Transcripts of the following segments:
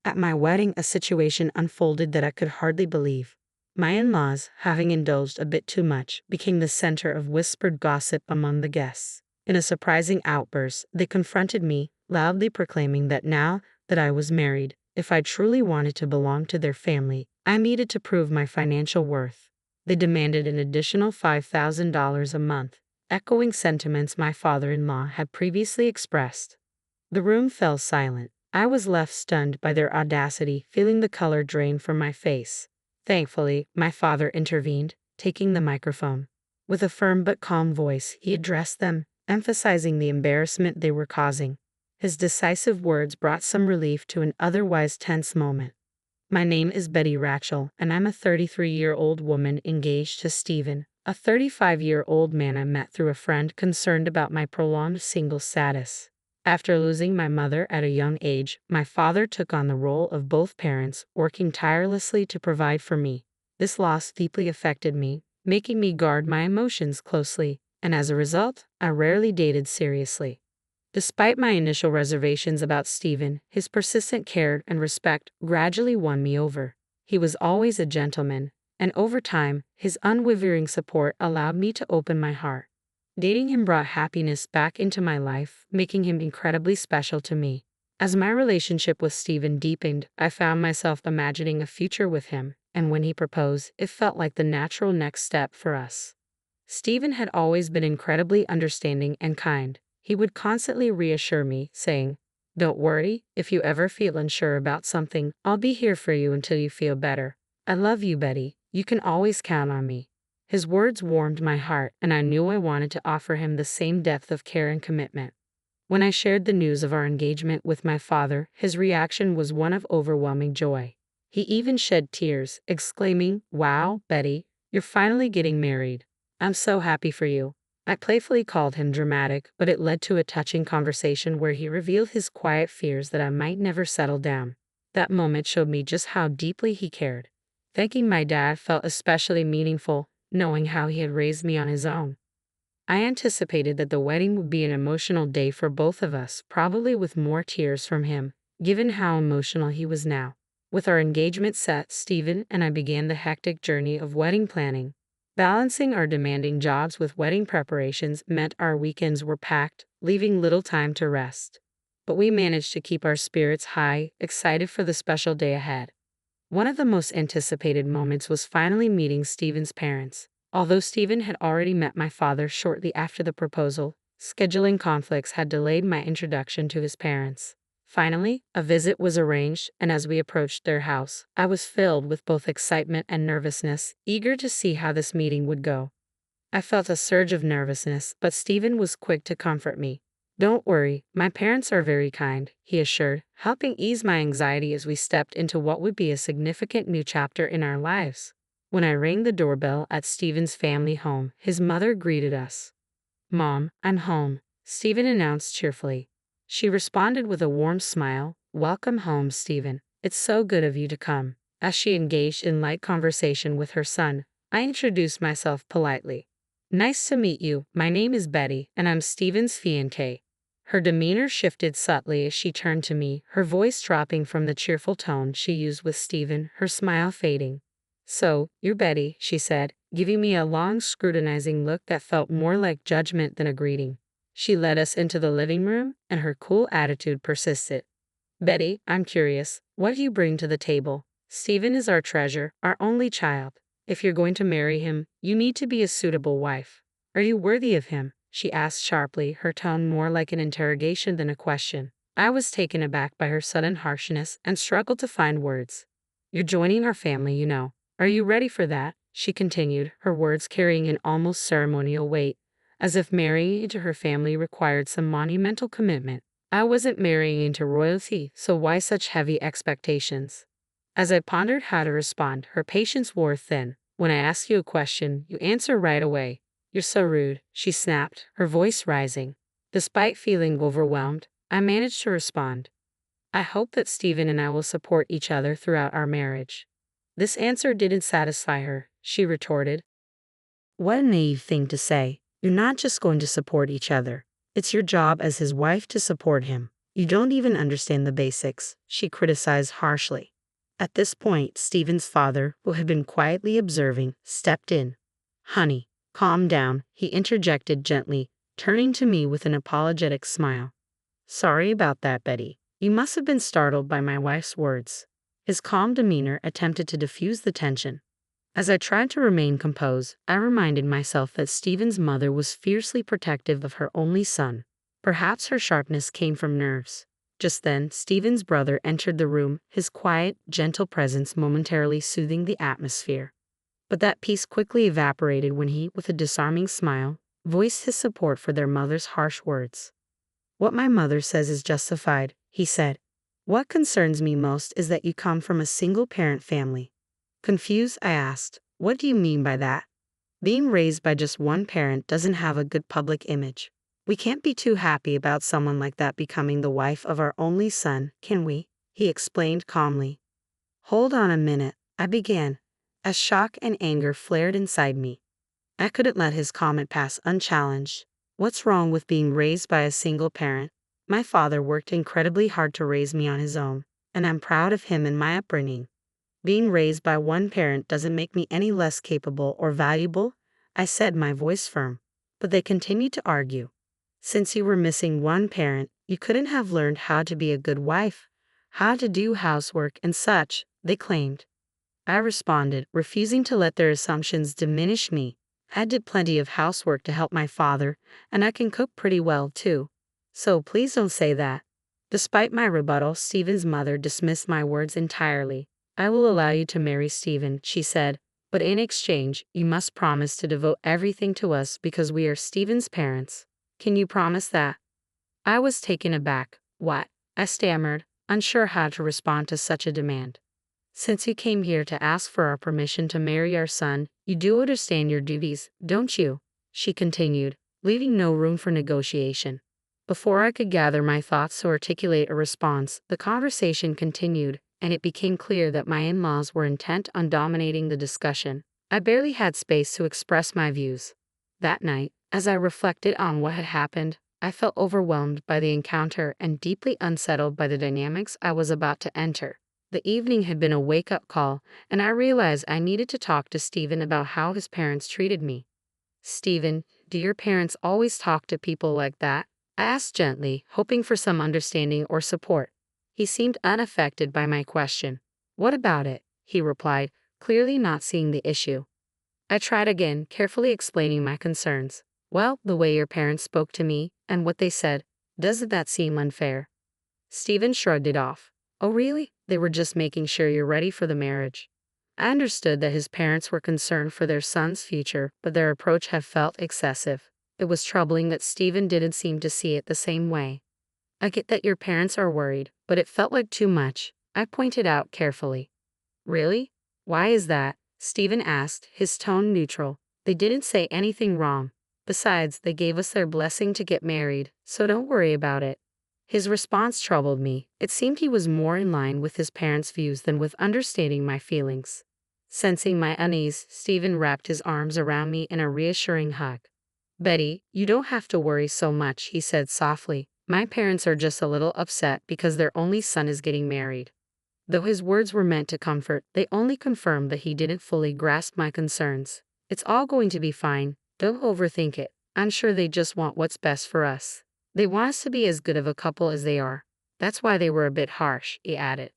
At my wedding, a situation unfolded that I could hardly believe. My in-laws, having indulged a bit too much, became the center of whispered gossip among the guests. In a surprising outburst, they confronted me, loudly proclaiming that now that I was married, if I truly wanted to belong to their family, I needed to prove my financial worth. They demanded an additional $5,000 a month, echoing sentiments my father-in-law had previously expressed. The room fell silent. I was left stunned by their audacity, feeling the color drain from my face. Thankfully, my father intervened, taking the microphone. With a firm but calm voice, he addressed them, emphasizing the embarrassment they were causing. His decisive words brought some relief to an otherwise tense moment. My name is Betty Ratchell, and I'm a 33-year-old woman engaged to Stephen, a 35-year-old man I met through a friend concerned about my prolonged single status. After losing my mother at a young age, my father took on the role of both parents, working tirelessly to provide for me. This loss deeply affected me, making me guard my emotions closely, and as a result, I rarely dated seriously. Despite my initial reservations about Stephen, his persistent care and respect gradually won me over. He was always a gentleman, and over time, his unwavering support allowed me to open my heart. Dating him brought happiness back into my life, making him incredibly special to me. As my relationship with Stephen deepened, I found myself imagining a future with him, and when he proposed, it felt like the natural next step for us. Stephen had always been incredibly understanding and kind. He would constantly reassure me, saying, "Don't worry, if you ever feel unsure about something, I'll be here for you until you feel better. I love you, Betty. You can always count on me." His words warmed my heart, and I knew I wanted to offer him the same depth of care and commitment. When I shared the news of our engagement with my father, his reaction was one of overwhelming joy. He even shed tears, exclaiming, "Wow, Betty, you're finally getting married. I'm so happy for you." I playfully called him dramatic, but it led to a touching conversation where he revealed his quiet fears that I might never settle down. That moment showed me just how deeply he cared. Thanking my dad felt especially meaningful, knowing how he had raised me on his own. I anticipated that the wedding would be an emotional day for both of us, probably with more tears from him, given how emotional he was now. With our engagement set, Stephen and I began the hectic journey of wedding planning. Balancing our demanding jobs with wedding preparations meant our weekends were packed, leaving little time to rest. But we managed to keep our spirits high, excited for the special day ahead. One of the most anticipated moments was finally meeting Stephen's parents. Although Stephen had already met my father shortly after the proposal, scheduling conflicts had delayed my introduction to his parents. Finally, a visit was arranged, and as we approached their house, I was filled with both excitement and nervousness, eager to see how this meeting would go. I felt a surge of nervousness, but Stephen was quick to comfort me. "Don't worry, my parents are very kind," he assured, helping ease my anxiety as we stepped into what would be a significant new chapter in our lives. When I rang the doorbell at Stephen's family home, his mother greeted us. "Mom, I'm home," Stephen announced cheerfully. She responded with a warm smile, "Welcome home, Stephen. It's so good of you to come." As she engaged in light conversation with her son, I introduced myself politely. "Nice to meet you. My name is Betty, and I'm Stephen's fiancée." Her demeanor shifted subtly as she turned to me, her voice dropping from the cheerful tone she used with Stephen, her smile fading. "So, you're Betty," she said, giving me a long, scrutinizing look that felt more like judgment than a greeting. She led us into the living room, and her cool attitude persisted. "Betty, I'm curious. What do you bring to the table? Stephen is our treasure, our only child. If you're going to marry him, you need to be a suitable wife. Are you worthy of him?" she asked sharply, her tone more like an interrogation than a question. I was taken aback by her sudden harshness and struggled to find words. "You're joining our family, you know. Are you ready for that?" she continued, her words carrying an almost ceremonial weight, as if marrying into her family required some monumental commitment. I wasn't marrying into royalty, so why such heavy expectations? As I pondered how to respond, her patience wore thin. "When I ask you a question, you answer right away. You're so rude," she snapped, her voice rising. Despite feeling overwhelmed, I managed to respond. "I hope that Stephen and I will support each other throughout our marriage." This answer didn't satisfy her, she retorted. "What a naive thing to say. You're not just going to support each other. It's your job as his wife to support him. You don't even understand the basics, she criticized harshly. At this point, Stephen's father, who had been quietly observing, stepped in. Honey, calm down, he interjected gently, turning to me with an apologetic smile. Sorry about that, Betty. You must have been startled by my wife's words. His calm demeanor attempted to diffuse the tension. As I tried to remain composed, I reminded myself that Stephen's mother was fiercely protective of her only son. Perhaps her sharpness came from nerves. Just then, Stephen's brother entered the room, his quiet, gentle presence momentarily soothing the atmosphere. But that peace quickly evaporated when he, with a disarming smile, voiced his support for their mother's harsh words. What my mother says is justified, he said. What concerns me most is that you come from a single-parent family. Confused, I asked, what do you mean by that? Being raised by just one parent doesn't have a good public image. We can't be too happy about someone like that becoming the wife of our only son, can we? He explained calmly. Hold on a minute, I began, as shock and anger flared inside me. I couldn't let his comment pass unchallenged. What's wrong with being raised by a single parent? My father worked incredibly hard to raise me on his own, and I'm proud of him and my upbringing. Being raised by one parent doesn't make me any less capable or valuable, I said, my voice firm. But they continued to argue. Since you were missing one parent, you couldn't have learned how to be a good wife, how to do housework and such, they claimed. I responded, refusing to let their assumptions diminish me. I did plenty of housework to help my father, and I can cook pretty well too. So please don't say that. Despite my rebuttal, Stephen's mother dismissed my words entirely. I will allow you to marry Stephen, she said, but in exchange, you must promise to devote everything to us because we are Stephen's parents. Can you promise that? I was taken aback. What? I stammered, unsure how to respond to such a demand. Since you came here to ask for our permission to marry our son, you do understand your duties, don't you? She continued, leaving no room for negotiation. Before I could gather my thoughts to articulate a response, the conversation continued, and it became clear that my in-laws were intent on dominating the discussion. I barely had space to express my views. That night, as I reflected on what had happened, I felt overwhelmed by the encounter and deeply unsettled by the dynamics I was about to enter. The evening had been a wake-up call, and I realized I needed to talk to Stephen about how his parents treated me. Stephen, do your parents always talk to people like that? I asked gently, hoping for some understanding or support. He seemed unaffected by my question. What about it? He replied, clearly not seeing the issue. I tried again, carefully explaining my concerns. Well, the way your parents spoke to me, and what they said, doesn't that seem unfair? Stephen shrugged it off. Oh really? They were just making sure you're ready for the marriage. I understood that his parents were concerned for their son's future, but their approach had felt excessive. It was troubling that Stephen didn't seem to see it the same way. I get that your parents are worried, but it felt like too much, I pointed out carefully. Really? Why is that? Stephen asked, his tone neutral. They didn't say anything wrong. Besides, they gave us their blessing to get married, so don't worry about it. His response troubled me. It seemed he was more in line with his parents' views than with understanding my feelings. Sensing my unease, Stephen wrapped his arms around me in a reassuring hug. Betty, you don't have to worry so much, he said softly. My parents are just a little upset because their only son is getting married. Though his words were meant to comfort, they only confirmed that he didn't fully grasp my concerns. It's all going to be fine. Don't overthink it. I'm sure they just want what's best for us. They want us to be as good of a couple as they are. That's why they were a bit harsh, he added.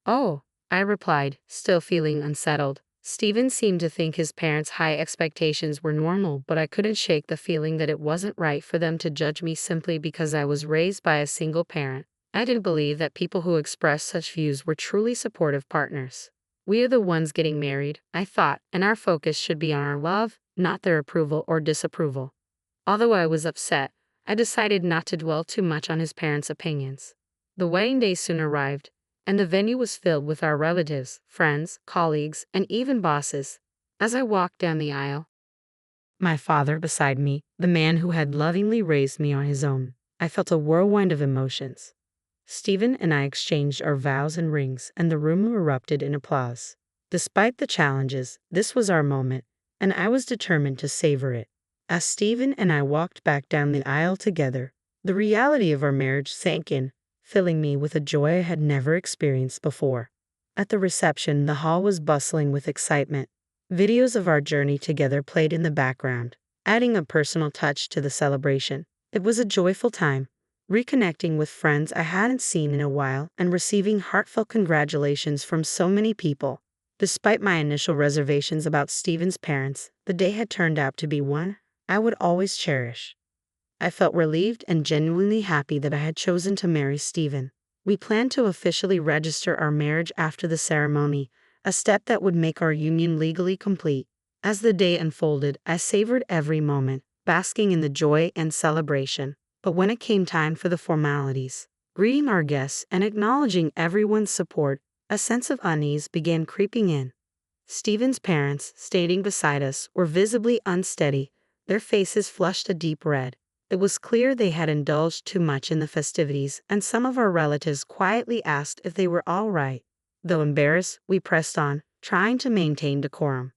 Oh, I replied, still feeling unsettled. Stephen seemed to think his parents' high expectations were normal, but I couldn't shake the feeling that it wasn't right for them to judge me simply because I was raised by a single parent. I didn't believe that people who expressed such views were truly supportive partners. We are the ones getting married, I thought, and our focus should be on our love, not their approval or disapproval. Although I was upset, I decided not to dwell too much on his parents' opinions. The wedding day soon arrived, and the venue was filled with our relatives, friends, colleagues, and even bosses. As I walked down the aisle, my father beside me, the man who had lovingly raised me on his own, I felt a whirlwind of emotions. Stephen and I exchanged our vows and rings, and the room erupted in applause. Despite the challenges, this was our moment, and I was determined to savor it. As Stephen and I walked back down the aisle together, the reality of our marriage sank in, filling me with a joy I had never experienced before. At the reception, the hall was bustling with excitement. Videos of our journey together played in the background, adding a personal touch to the celebration. It was a joyful time, reconnecting with friends I hadn't seen in a while and receiving heartfelt congratulations from so many people. Despite my initial reservations about Stephen's parents, the day had turned out to be one I would always cherish. I felt relieved and genuinely happy that I had chosen to marry Stephen. We planned to officially register our marriage after the ceremony, a step that would make our union legally complete. As the day unfolded, I savored every moment, basking in the joy and celebration. But when it came time for the formalities, greeting our guests and acknowledging everyone's support, a sense of unease began creeping in. Stephen's parents, standing beside us, were visibly unsteady, their faces flushed a deep red. It was clear they had indulged too much in the festivities, and some of our relatives quietly asked if they were all right. Though embarrassed, we pressed on, trying to maintain decorum.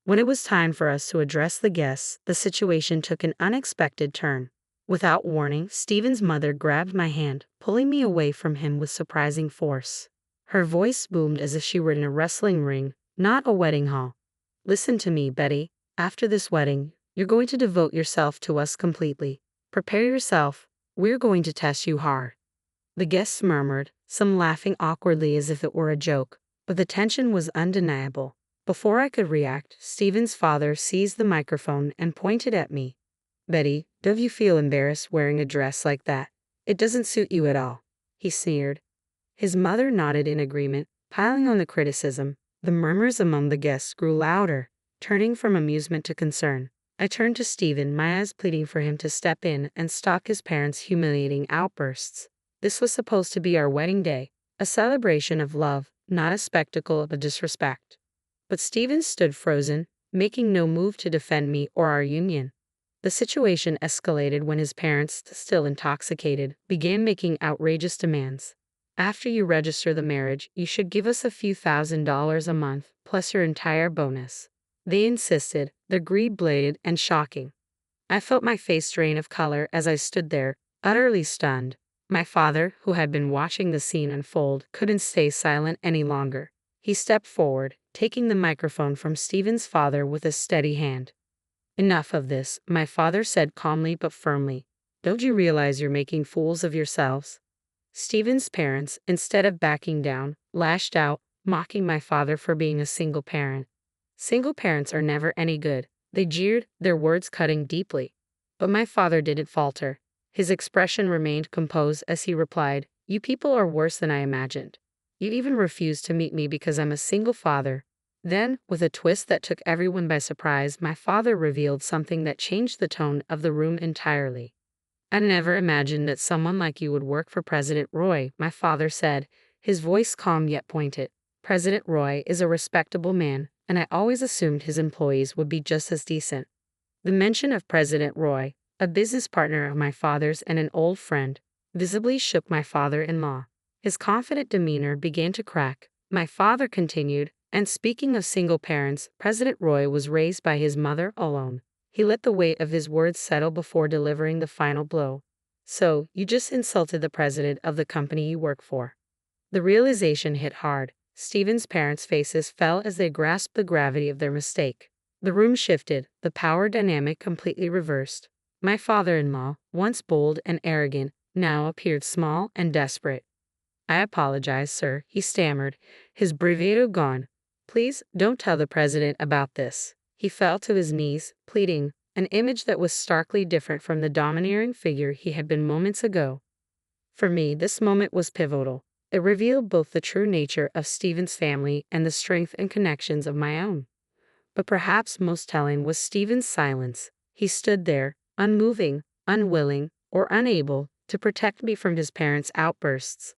When it was time for us to address the guests, the situation took an unexpected turn. Without warning, Stephen's mother grabbed my hand, pulling me away from him with surprising force. Her voice boomed as if she were in a wrestling ring, not a wedding hall. "Listen to me, Betty. After this wedding, you're going to devote yourself to us completely. Prepare yourself. We're going to test you hard." The guests murmured, some laughing awkwardly as if it were a joke, but the tension was undeniable. Before I could react, Stephen's father seized the microphone and pointed at me. "Betty, don't you feel embarrassed wearing a dress like that? It doesn't suit you at all," he sneered. His mother nodded in agreement, piling on the criticism. The murmurs among the guests grew louder, turning from amusement to concern. I turned to Stephen, my eyes pleading for him to step in and stop his parents' humiliating outbursts. This was supposed to be our wedding day, a celebration of love, not a spectacle of disrespect. But Stephen stood frozen, making no move to defend me or our union. The situation escalated when his parents, still intoxicated, began making outrageous demands. "After you register the marriage, you should give us a few $1,000s a month, plus your entire bonus." They insisted, their greed blatant and shocking. I felt my face drain of color as I stood there, utterly stunned. My father, who had been watching the scene unfold, couldn't stay silent any longer. He stepped forward, taking the microphone from Stephen's father with a steady hand. "Enough of this," my father said calmly but firmly. "Don't you realize you're making fools of yourselves?" Stephen's parents, instead of backing down, lashed out, mocking my father for being a single parent. "Single parents are never any good," they jeered, their words cutting deeply. But my father didn't falter. His expression remained composed as he replied, "You people are worse than I imagined. You even refuse to meet me because I'm a single father." Then, with a twist that took everyone by surprise, my father revealed something that changed the tone of the room entirely. "I never imagined that someone like you would work for President Roy," my father said, his voice calm yet pointed. "President Roy is a respectable man, and I always assumed his employees would be just as decent." The mention of President Roy, a business partner of my father's and an old friend, visibly shook my father-in-law. His confident demeanor began to crack. My father continued, "And speaking of single parents, President Roy was raised by his mother alone." He let the weight of his words settle before delivering the final blow. "So, you just insulted the president of the company you work for." The realization hit hard. Stephen's parents' faces fell as they grasped the gravity of their mistake. The room shifted, the power dynamic completely reversed. My father-in-law, once bold and arrogant, now appeared small and desperate. "I apologize, sir," he stammered, his bravado gone. "Please, don't tell the president about this." He fell to his knees, pleading, an image that was starkly different from the domineering figure he had been moments ago. For me, this moment was pivotal. It revealed both the true nature of Stephen's family and the strength and connections of my own. But perhaps most telling was Stephen's silence. He stood there, unmoving, unwilling, or unable to protect me from his parents' outbursts.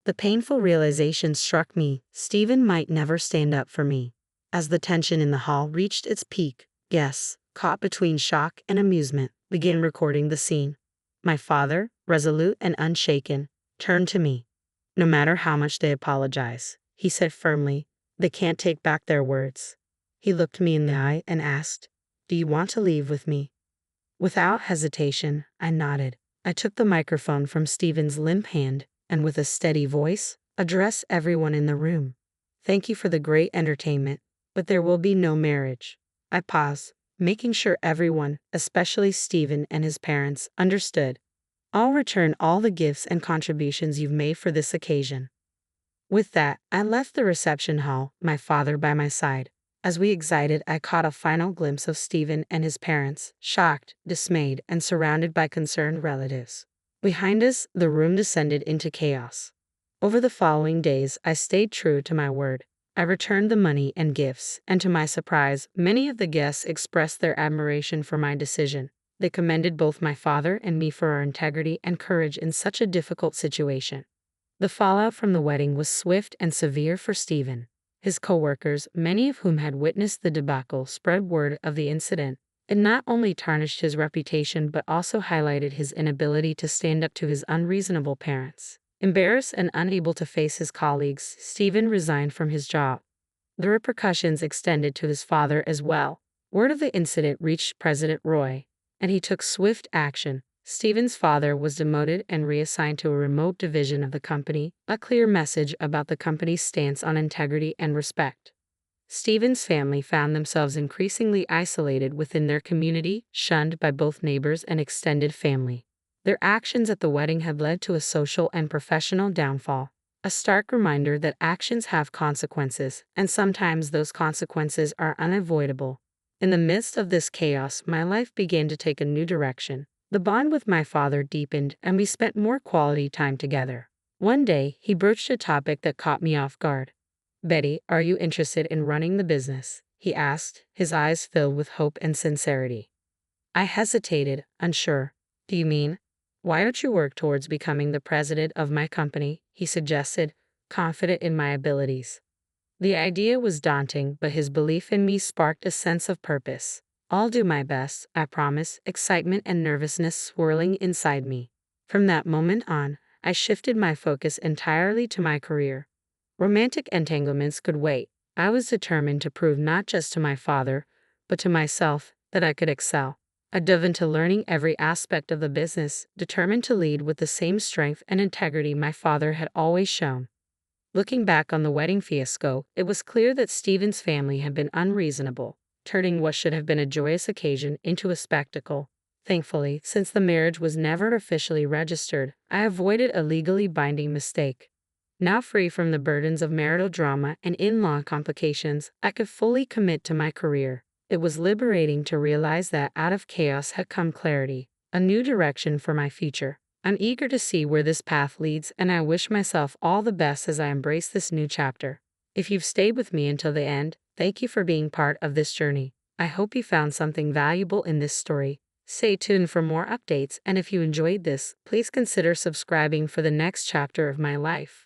The painful realization struck me: Stephen might never stand up for me. As the tension in the hall reached its peak, guests, caught between shock and amusement, began recording the scene. My father, resolute and unshaken, turned to me. "No matter how much they apologize," he said firmly, "they can't take back their words." He looked me in the eye and asked, "Do you want to leave with me?" Without hesitation, I nodded. I took the microphone from Stephen's limp hand, and with a steady voice, address everyone in the room. Thank you for the great entertainment, but there will be no marriage. I pause, making sure everyone, especially Stephen and his parents, understood. I'll return all the gifts and contributions you've made for this occasion. With that, I left the reception hall, my father by my side. As we exited, I caught a final glimpse of Stephen and his parents, shocked, dismayed, and surrounded by concerned relatives. Behind us, the room descended into chaos. Over the following days, I stayed true to my word. I returned the money and gifts, and to my surprise, many of the guests expressed their admiration for my decision. They commended both my father and me for our integrity and courage in such a difficult situation. The fallout from the wedding was swift and severe for Stephen. His co-workers, many of whom had witnessed the debacle, spread word of the incident. It not only tarnished his reputation but also highlighted his inability to stand up to his unreasonable parents. Embarrassed and unable to face his colleagues, Stephen resigned from his job. The repercussions extended to his father as well. Word of the incident reached President Roy, and he took swift action. Stephen's father was demoted and reassigned to a remote division of the company, a clear message about the company's stance on integrity and respect. Stephen's family found themselves increasingly isolated within their community, shunned by both neighbors and extended family. Their actions at the wedding had led to a social and professional downfall, a stark reminder that actions have consequences, and sometimes those consequences are unavoidable. In the midst of this chaos, my life began to take a new direction. The bond with my father deepened, and we spent more quality time together. One day, he broached a topic that caught me off guard. "Betty, are you interested in running the business?" he asked, his eyes filled with hope and sincerity. I hesitated, unsure. "Do you mean? Why don't you work towards becoming the president of my company?" he suggested, confident in my abilities. The idea was daunting, but his belief in me sparked a sense of purpose. "I'll do my best, I promise," excitement and nervousness swirling inside me. From that moment on, I shifted my focus entirely to my career. Romantic entanglements could wait. I was determined to prove not just to my father, but to myself, that I could excel. I dove into learning every aspect of the business, determined to lead with the same strength and integrity my father had always shown. Looking back on the wedding fiasco, it was clear that Stephen's family had been unreasonable, turning what should have been a joyous occasion into a spectacle. Thankfully, since the marriage was never officially registered, I avoided a legally binding mistake. Now free from the burdens of marital drama and in-law complications, I could fully commit to my career. It was liberating to realize that out of chaos had come clarity, a new direction for my future. I'm eager to see where this path leads, and I wish myself all the best as I embrace this new chapter. If you've stayed with me until the end, thank you for being part of this journey. I hope you found something valuable in this story. Stay tuned for more updates, and if you enjoyed this, please consider subscribing for the next chapter of my life.